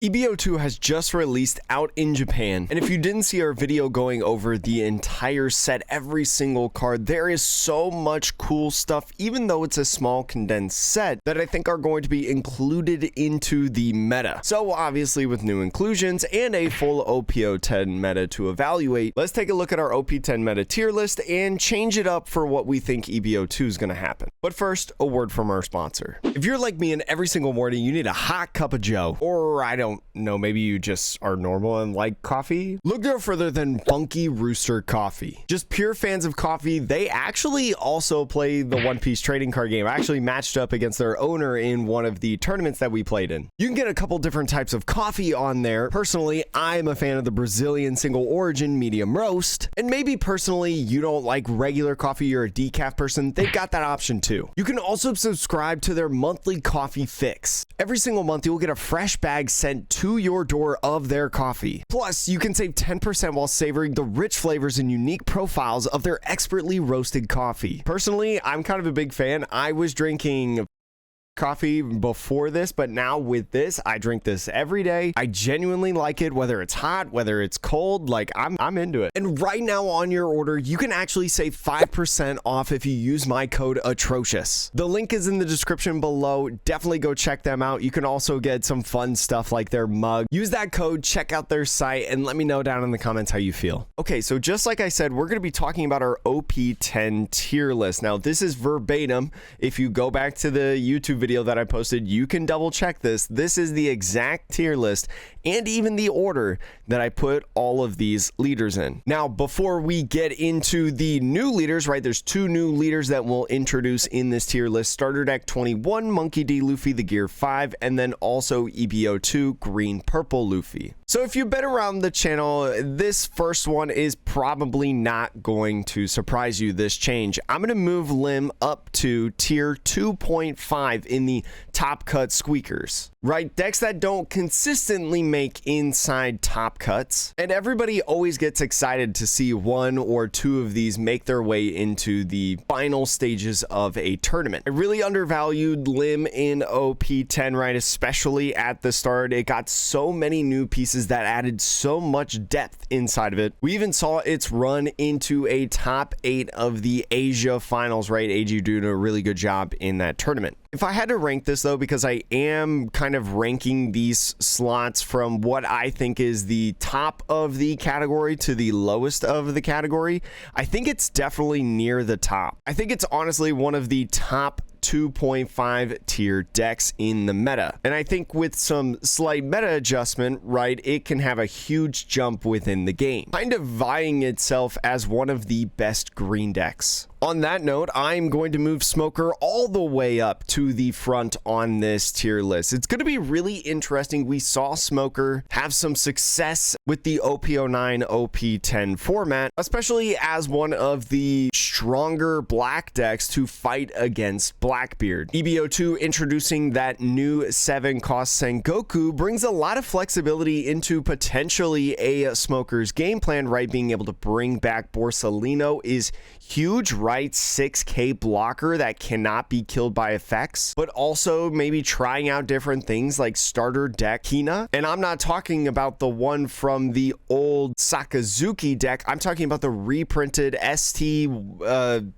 EB02 has just released out in Japan, and if you didn't see our video going over the entire set, every single card, there is so much cool stuff, even though it's a small condensed set, that I think are going to be included into the meta. So obviously with new inclusions and a full OPO10 meta to evaluate, let's take a look at our OP10 meta tier list and change it up for what we think EB02 is going to happen. But first, a word from our sponsor. If you're like me and every single morning you need a hot cup of joe, or I don't know, maybe you just are normal and like coffee, look no further than Funky Rooster Coffee. Just pure fans of coffee. They actually also play the One Piece trading card game. I actually matched up against their owner in one of the tournaments that we played in. You can get a couple different types of coffee on there. Personally, I'm a fan of the Brazilian single origin medium roast, and maybe personally you don't like regular coffee, you're a decaf person, they've got that option too. You can also subscribe to their monthly coffee fix. Every single month you'll get a fresh bag sent to your door of their coffee. Plus, you can save 10% while savoring the rich flavors and unique profiles of their expertly roasted coffee. Personally, I'm kind of a big fan. I was drinking coffee before this, but now with this, I drink this every day. I genuinely like it, whether it's hot, whether it's cold, like I'm into it. And right now on your order, you can actually save 5% off if you use my code Atrocious. The link is in the description below. Definitely go check them out. You can also get some fun stuff like their mug. Use that code, check out their site, and let me know down in the comments how you feel. Okay, so just like I said, we're going to be talking about our OP10 tier list. Now, this is verbatim. If you go back to the YouTube video that I posted, you can double check this. This is the exact tier list and even the order that I put all of these leaders in. Now, before we get into the new leaders, right, there's two new leaders that we'll introduce in this tier list. Starter deck 21, Monkey D. Luffy, the Gear 5, and then also EB02, Green Purple Luffy. So if you've been around the channel, this first one is probably not going to surprise you, this change. I'm going to move Lim up to tier 2.5 in the top cut squeakers, right? Decks that don't consistently make inside top cuts. And everybody always gets excited to see one or two of these make their way into the final stages of a tournament. I really undervalued Lim in OP10, right? Especially at the start. It got so many new pieces that added so much depth inside of it. We even saw its run into a top 8 of the Asia finals, right? AG doing a really good job in that tournament. If I had to rank this though, because I am kind of ranking these slots from what I think is the top of the category to the lowest of the category, I think it's definitely near the top. I think it's honestly one of the top 2.5 tier decks in the meta. And I think with some slight meta adjustment, right, it can have a huge jump within the game, kind of vying itself as one of the best green decks. On that note, I'm going to move Smoker all the way up to the front on this tier list. It's going to be really interesting. We saw Smoker have some success with the OP09, OP10 format, especially as one of the stronger black decks to fight against Blackbeard. EB02 introducing that new 7-cost Sengoku brings a lot of flexibility into potentially a Smoker's game plan, right? Being able to bring back Borsalino is huge, right? 6k blocker that cannot be killed by effects, but also maybe trying out different things like starter deck Hina. And I'm not talking about the one from the old Sakazuki deck. I'm talking about the reprinted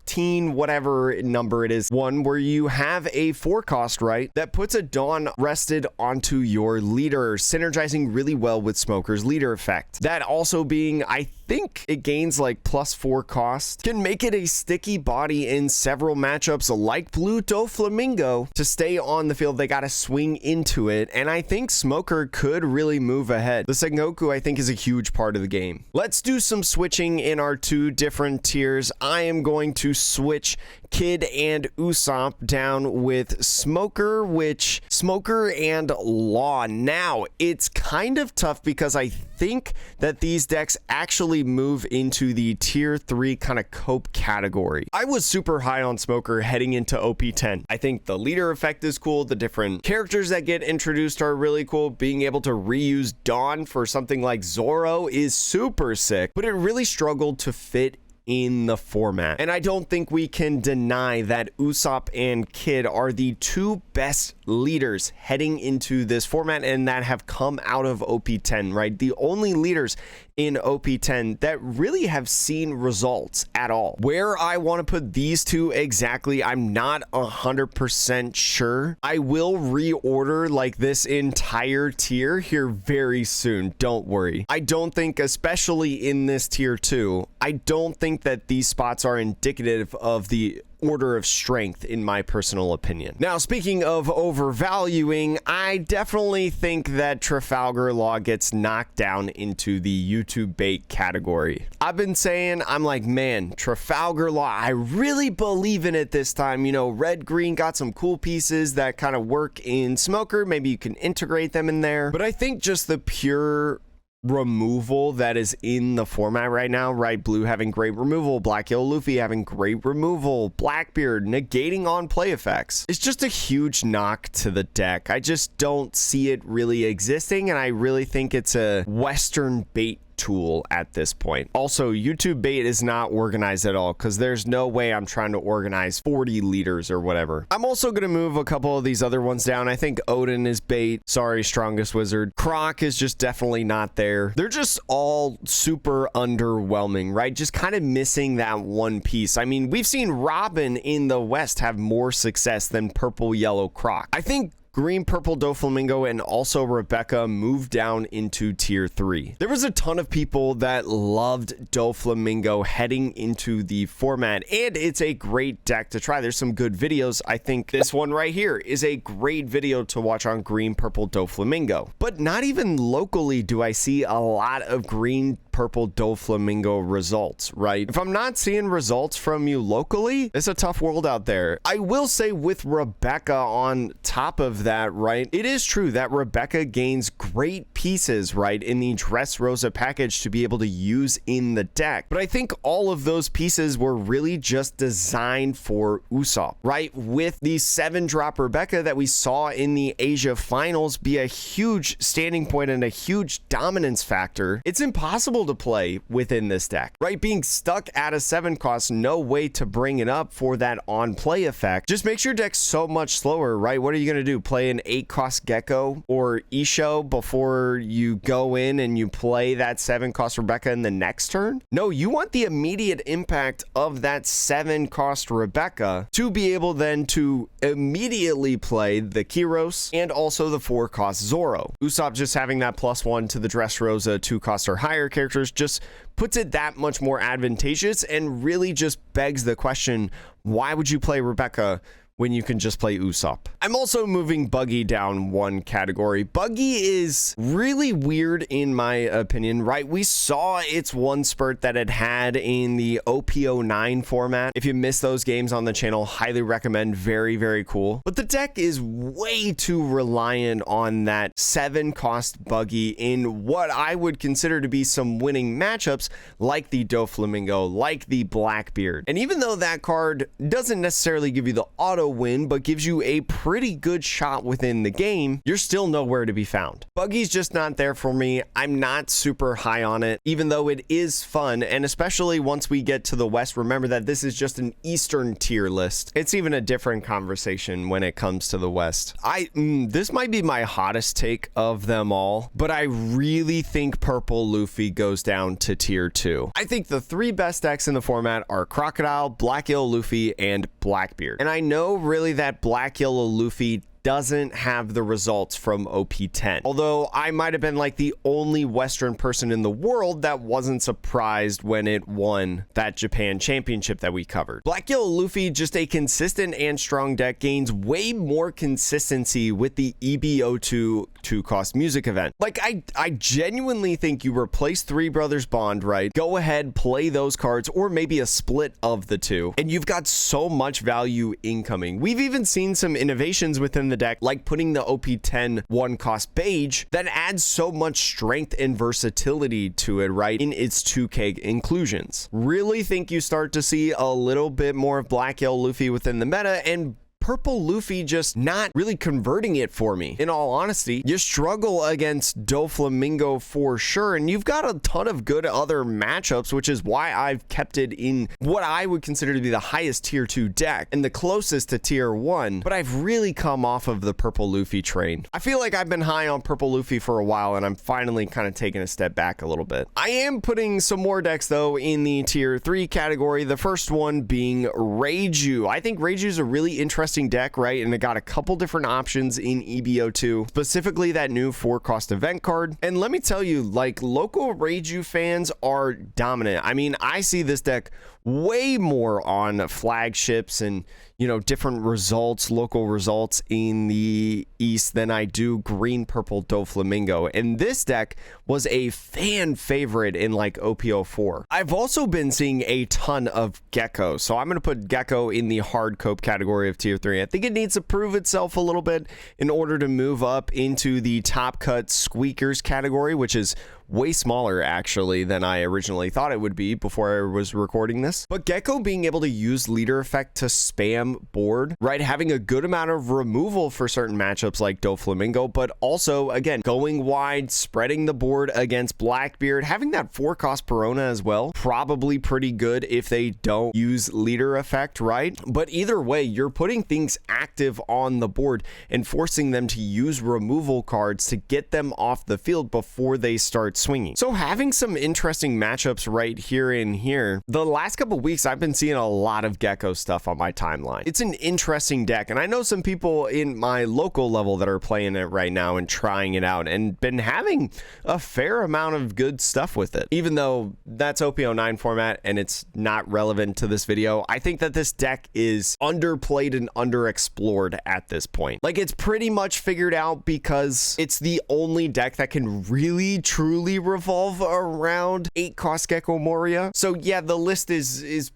teen whatever number it is, one where you have a 4-cost, right, that puts a Dawn rested onto your leader, synergizing really well with Smoker's leader effect. That also being, I think it gains like +4 cost, can make it a sticky body in several matchups like Pluto Flamingo. To stay on the field, they got to swing into it, and I think Smoker could really move ahead. The Sengoku, I think, is a huge part of the game. Let's do some switching in our two different tiers. I am going to switch Kid and Usopp down with Smoker, which Smoker and Law. Now, it's kind of tough because I think that these decks actually move into the tier 3 kind of cope category. I was super high on Smoker heading into OP10. I think the leader effect is cool. The different characters that get introduced are really cool. Being able to reuse Dawn for something like Zoro is super sick, but it really struggled to fit in the format. And I don't think we can deny that Usopp and Kid are the two best leaders heading into this format and that have come out of OP10, right? The only leaders in OP10 that really have seen results at all. Where I want to put these two exactly, I'm not 100% sure. I will reorder like this entire tier here very soon. Don't worry. I don't think, especially in this tier 2, I don't think that these spots are indicative of the order of strength, in my personal opinion. Now, speaking of overvaluing, I definitely think that Trafalgar Law gets knocked down into the YouTube bait category. I've been saying, I'm like, man, Trafalgar Law, I really believe in it this time. You know, red, green got some cool pieces that kind of work in Smoker. Maybe you can integrate them in there. But I think just the pure removal that is in the format right now, right? Blue having great removal, Black Yellow Luffy having great removal, Blackbeard negating on play effects. It's just a huge knock to the deck. I just don't see it really existing, and I really think it's a Western bait tool at this point. Also, YouTube bait is not organized at all, because there's no way I'm trying to organize 40 leaders or whatever. I'm also going to move a couple of these other ones down. I think Odin is bait. Sorry, Strongest Wizard. Croc is just definitely not there. They're just all super underwhelming, right? Just kind of missing that one piece. I mean, we've seen Robin in the West have more success than Purple Yellow Croc. I think Green Purple Doflamingo and also Rebecca moved down into tier 3. There was a ton of people that loved Doflamingo heading into the format, and it's a great deck to try. There's some good videos. I think this one right here is a great video to watch on Green Purple Doflamingo. But not even locally do I see a lot of Green Purple Doflamingo results, right? If I'm not seeing results from you locally, it's a tough world out there. I will say with Rebecca on top of that, right, it is true that Rebecca gains great pieces, right, in the Dressrosa package to be able to use in the deck. But I think all of those pieces were really just designed for Usopp, right? With the 7-drop Rebecca that we saw in the Asia finals be a huge standing point and a huge dominance factor, it's impossible to play within this deck, right? Being stuck at a 7 cost, no way to bring it up for that on play effect, just makes your deck so much slower, right? What are you going to do? Play an 8 cost Gecko or Isho before you go in and you play that 7 cost Rebecca in the next turn? No, you want the immediate impact of that 7 cost Rebecca to be able then to immediately play the Kyros and also the 4 cost Zoro. Usopp just having that +1 to the Dressrosa 2 cost or higher characters just puts it that much more advantageous and really just begs the question, why would you play Rebecca when you can just play Usopp? I'm also moving Buggy down one category. Buggy is really weird in my opinion, right? We saw its one spurt that it had in the OP09 format. If you missed those games on the channel, highly recommend. Very, very cool. But the deck is way too reliant on that 7 cost Buggy in what I would consider to be some winning matchups like the Doflamingo, like the Blackbeard. And even though that card doesn't necessarily give you the auto win, but gives you a pretty good shot within the game, you're still nowhere to be found. Buggy's just not there for me. I'm not super high on it, even though it is fun. And especially once we get to the West, remember that this is just an Eastern tier list. It's even a different conversation when it comes to the West. This might be my hottest take of them all, but I really think Purple Luffy goes down to tier 2. I think the 3 best decks in the format are Crocodile, Black Yellow Luffy, and Blackbeard. And I know really that Black Yellow Luffy doesn't have the results from OP10. Although I might have been like the only Western person in the world that wasn't surprised when it won that Japan championship that we covered. Black Yellow Luffy, just a consistent and strong deck, gains way more consistency with the EB02 2-cost music event. Like, I genuinely think you replace Three Brothers Bond, right? Go ahead, play those cards, or maybe a split of the two, and you've got so much value incoming. We've even seen some innovations within the deck, like putting the OP10 1-cost Beige that adds so much strength and versatility to it, right, in its 2K inclusions. Really think you start to see a little bit more of Black Yellow Luffy within the meta, and Purple Luffy just not really converting it for me. In all honesty, you struggle against Doflamingo for sure, and you've got a ton of good other matchups, which is why I've kept it in what I would consider to be the highest tier 2 deck and the closest to tier 1, but I've really come off of the Purple Luffy train. I feel like I've been high on Purple Luffy for a while, and I'm finally kind of taking a step back a little bit. I am putting some more decks, though, in the tier 3 category, the first one being Reiju. I think Reiju is a really interesting deck, right? And it got a couple different options in EB02, specifically that new 4-cost event card. And let me tell you, like, local Reiju fans are dominant. I mean, I see this deck way more on flagships and, you know, different results, local results in the East than I do green purple Doflamingo. And this deck was a fan favorite in like OP04. I've also been seeing a ton of Gecko, so I'm going to put Gecko in the hard cope category of tier 3. I think it needs to prove itself a little bit in order to move up into the top cut squeakers category, which is way smaller actually than I originally thought it would be before I was recording this. But Gecko being able to use leader effect to spam board, right, having a good amount of removal for certain matchups like Doflamingo, but also again going wide, spreading the board against Blackbeard, having that 4-cost Perona as well, probably pretty good if they don't use leader effect, right? But either way, you're putting things active on the board and forcing them to use removal cards to get them off the field before they start swinging. So having some interesting matchups right here and here. The last couple weeks I've been seeing a lot of Gecko stuff on my timeline. It's an interesting deck, and I know some people in my local level that are playing it right now and trying it out and been having a fair amount of good stuff with it. Even though that's OP09 format and it's not relevant to this video, I think that this deck is underplayed and underexplored at this point. Like, it's pretty much figured out because it's the only deck that can really truly revolve around 8-cost Gecko Moria. So yeah, the list is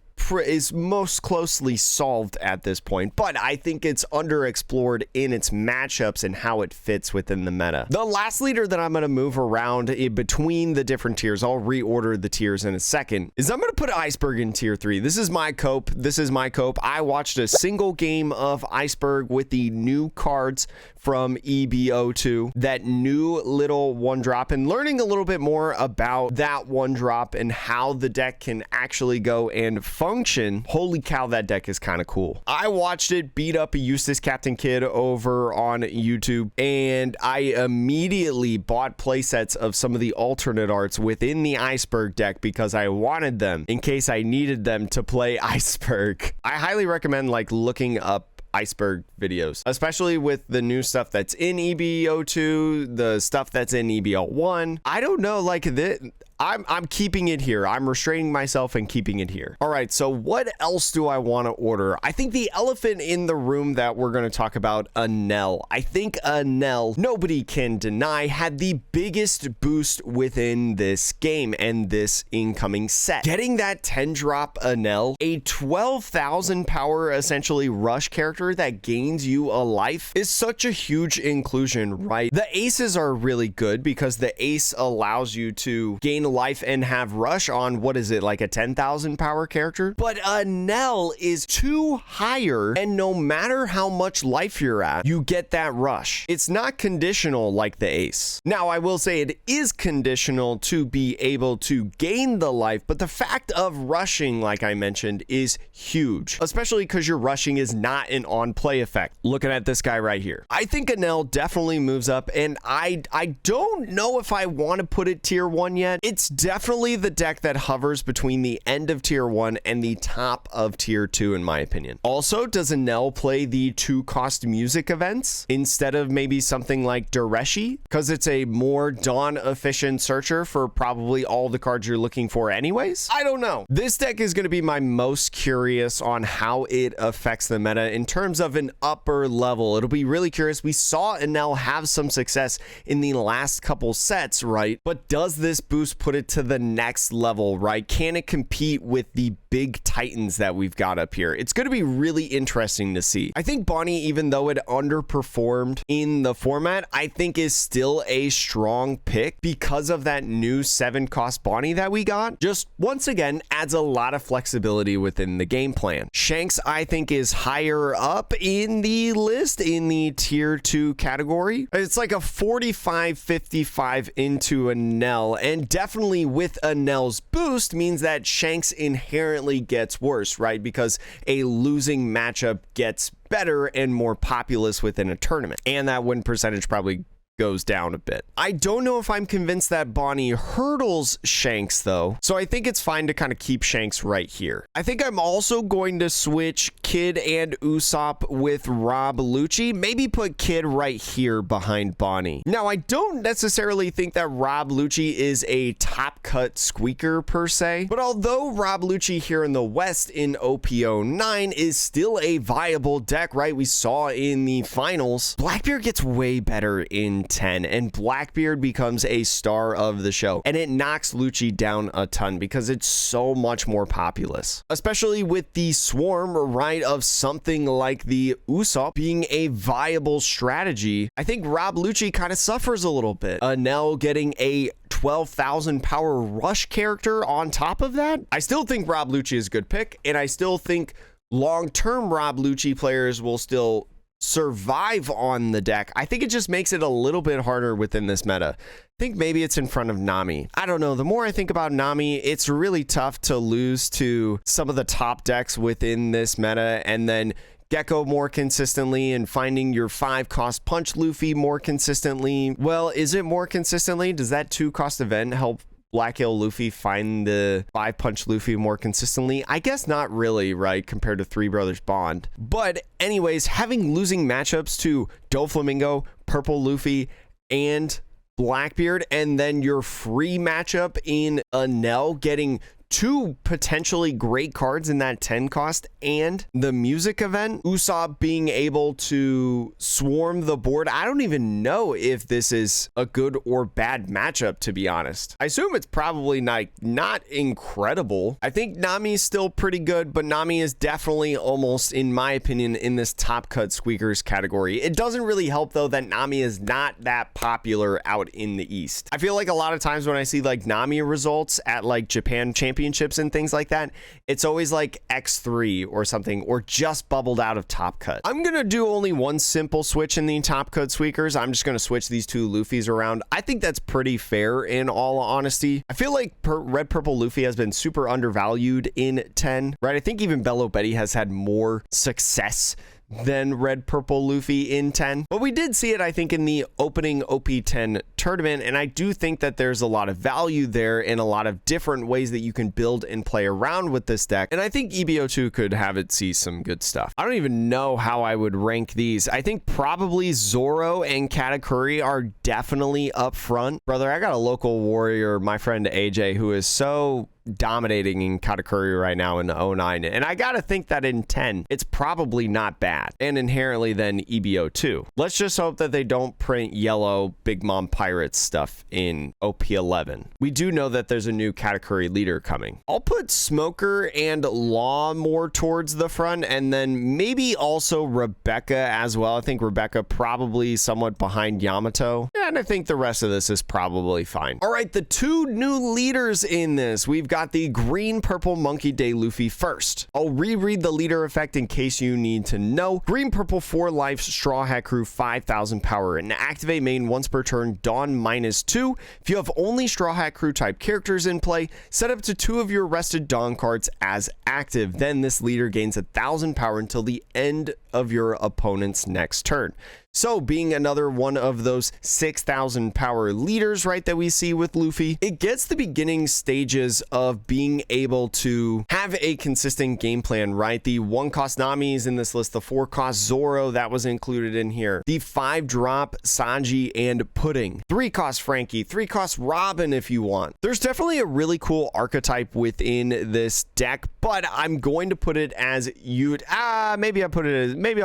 most closely solved at this point, but I think it's underexplored in its matchups and how it fits within the meta. The last leader that I'm going to move around in between the different tiers, I'll reorder the tiers in a second, is I'm going to put Iceberg in tier 3. This is my cope. I watched a single game of Iceberg with the new cards from EB02, that new little 1-drop, and learning a little bit more about that 1-drop and how the deck can actually go and function. Holy cow, that deck is kind of cool. I watched it beat up a Eustace Captain Kidd over on YouTube, and I immediately bought playsets of some of the alternate arts within the Iceberg deck because I wanted them in case I needed them to play Iceberg. I highly recommend like looking up Iceberg videos, especially with the new stuff that's in EB02, the stuff that's in EB01. I don't know, like this, I'm keeping it here. I'm restraining myself and keeping it here. All right, so what else do I want to order? I think the elephant in the room that we're going to talk about, Anel. I think Anel, nobody can deny, had the biggest boost within this game and this incoming set. Getting that 10-drop Anel, a 12,000 power essentially rush character that gains you a life, is such a huge inclusion, right? The aces are really good because the ace allows you to gain life and have rush on, what is it, like a 10,000 power character? But Anel is 2 higher, and no matter how much life you're at, you get that rush. It's not conditional like the ace. Now, I will say it is conditional to be able to gain the life, but the fact of rushing, like I mentioned, is huge, especially because your rushing is not an on-play effect. Looking at this guy right here, I think Anel definitely moves up, and I don't know if I want to put it tier 1 yet. It's definitely the deck that hovers between the end of tier 1 and the top of tier 2 in my opinion. Also, does Anel play the 2-cost music events instead of maybe something like Dureshi? Because it's a more Dawn efficient searcher for probably all the cards you're looking for anyways? I don't know. This deck is going to be my most curious on how it affects the meta in terms of an upper level. It'll be really curious. We saw Anel have some success in the last couple sets, right? But does this boost put it to the next level, right? Can it compete with the big titans that we've got up here. It's going to be really interesting to see. I think Bonnie, even though it underperformed in the format, I think is still a strong pick because of that new 7-cost Bonnie that we got. Just once again adds a lot of flexibility within the game plan. Shanks, I think, is higher up in the list in the tier 2 category. It's like a 45-55 into a Nell, and definitely with a Nell's boost means that Shanks inherently gets worse, right? Because a losing matchup gets better and more populous within a tournament, and that win percentage probably goes down a bit. I don't know if I'm convinced that Bonnie hurdles Shanks though, so I think it's fine to kind of keep Shanks right here. I think I'm also going to switch Kid and Usopp with Rob Lucci, maybe put Kid right here behind Bonnie. Now, I don't necessarily think that Rob Lucci is a top cut squeaker per se, but although Rob Lucci here in the West in OP09 is still a viable deck, right? We saw in the finals, Blackbeard gets way better in 10 and Blackbeard becomes a star of the show, and it knocks Lucci down a ton because it's so much more populous, especially with the swarm, right, of something like the Usopp being a viable strategy. I think Rob Lucci kind of suffers a little bit. Nell getting a 12,000 power rush character on top of that. I still think Rob Lucci is a good pick, and I still think long-term Rob Lucci players will still survive on the deck. I think it just makes it a little bit harder within this meta. I think maybe it's in front of Nami. I don't know. The more I think about Nami, it's really tough to lose to some of the top decks within this meta, and then Gecko more consistently, and finding your 5-cost punch Luffy more consistently. Well, is it more consistently? Does that 2-cost event help Black Hill Luffy find the 5-punch Luffy more consistently? I guess not really, right, compared to Three Brothers Bond. But anyways, having losing matchups to Doflamingo, Purple Luffy, and Blackbeard, and then your free matchup in a Nell getting 2 potentially great cards in that 10 cost, and the music event, Usopp being able to swarm the board. I don't even know if this is a good or bad matchup, to be honest. I assume it's probably not incredible. I think Nami's still pretty good, but Nami is definitely almost, in my opinion, in this top cut squeakers category. It doesn't really help though that Nami is not that popular out in the East. I feel like a lot of times when I see like Nami results at like Japan Championships and things like that, it's always like X3 or something, or just bubbled out of top cut. I'm gonna do only one simple switch in the top cut squeakers. I'm just gonna switch these 2 Luffys around. I think that's pretty fair in all honesty. I feel like Red Purple Luffy has been super undervalued in 10, right? I think even Bello Betty has had more success than Red Purple Luffy in 10, but we did see it, I think, in the opening OP10 tournament, and I do think that there's a lot of value there in a lot of different ways that you can build and play around with this deck, and I think EB02 could have it see some good stuff. I don't even know how I would rank these. I think probably Zoro and Katakuri are definitely up front. Brother, I got a local warrior, my friend AJ, who is so dominating in Katakuri right now in the 09, and I gotta think that in 10 it's probably not bad, and inherently then EB02. Let's just hope that they don't print yellow Big Mom Pirates stuff in OP11. We do know that there's a new Katakuri leader coming. I'll put Smoker and Law more towards the front, and then maybe also Rebecca as well. I think Rebecca probably somewhat behind Yamato, and I think the rest of this is probably fine. All right, the 2 new leaders in this, we've got the green purple Monkey Day Luffy first. I'll reread the leader effect in case you need to know. Green purple 4 life Straw Hat Crew 5,000 power, and activate main once per turn, Dawn -2. If you have only Straw Hat Crew type characters in play, set up to 2 of your rested Dawn cards as active. Then this leader gains 1,000 power until the end of your opponent's next turn. So being another one of those 6,000 power leaders, right, that we see with Luffy, it gets the beginning stages of being able to have a consistent game plan, right? The 1-cost Nami is in this list, the 4-cost Zoro that was included in here, the 5-drop Sanji and Pudding, 3-cost Frankie, 3-cost Robin if you want. There's definitely a really cool archetype within this deck, but I'm going to put it as maybe I'll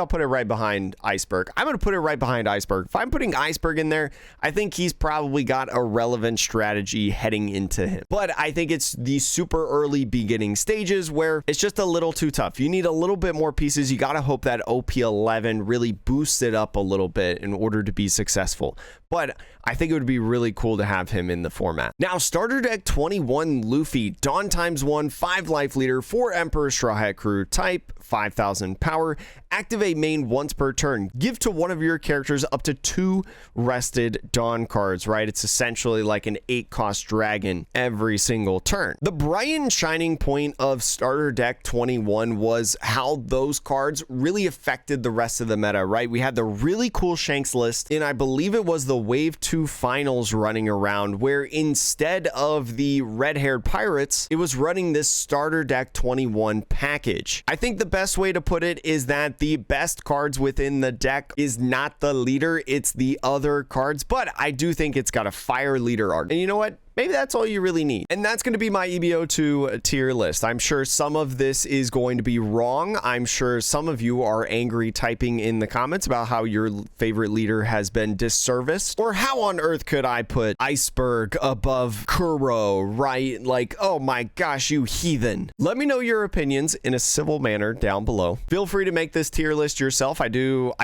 put it right behind Iceberg. I'm going to put put it right behind Iceberg. If I'm putting Iceberg in there, I think he's probably got a relevant strategy heading into him. But I think it's the super early beginning stages where it's just a little too tough. You need a little bit more pieces. You got to hope that OP11 really boosts it up a little bit in order to be successful. But I think it would be really cool to have him in the format. Now, starter deck 21 Luffy, Dawn ×1, 5 life leader, 4 Emperor Straw Hat Crew, type, 5,000 power, activate main once per turn. Give to one of your characters up to 2 rested Dawn cards, right? It's essentially like an 8-cost dragon every single turn. The bright and shining point of starter deck 21 was how those cards really affected the rest of the meta, right? We had the really cool Shanks list, and I believe it was the Wave 2 finals running around, where instead of the red-haired pirates, it was running this starter deck 21 package. I think the best way to put it is that the best cards within the deck is not the leader, it's the other cards, but I do think it's got a fire leader arc. And you know what? Maybe that's all you really need. And that's going to be my EB02 tier list. I'm sure some of this is going to be wrong. I'm sure some of you are angry typing in the comments about how your favorite leader has been disserviced. Or how on earth could I put Iceberg above Kuro, right? Like, oh my gosh, you heathen. Let me know your opinions in a civil manner down below. Feel free to make this tier list yourself. I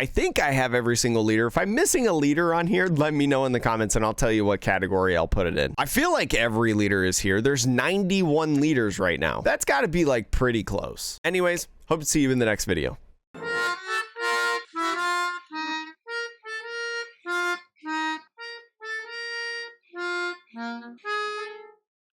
think I have every single leader. If I'm missing a leader on here, let me know in the comments and I'll tell you what category I'll put it in. I feel like every leader is here. There's 91 leaders right now. That's got to be like pretty close. Anyways, hope to see you in the next video.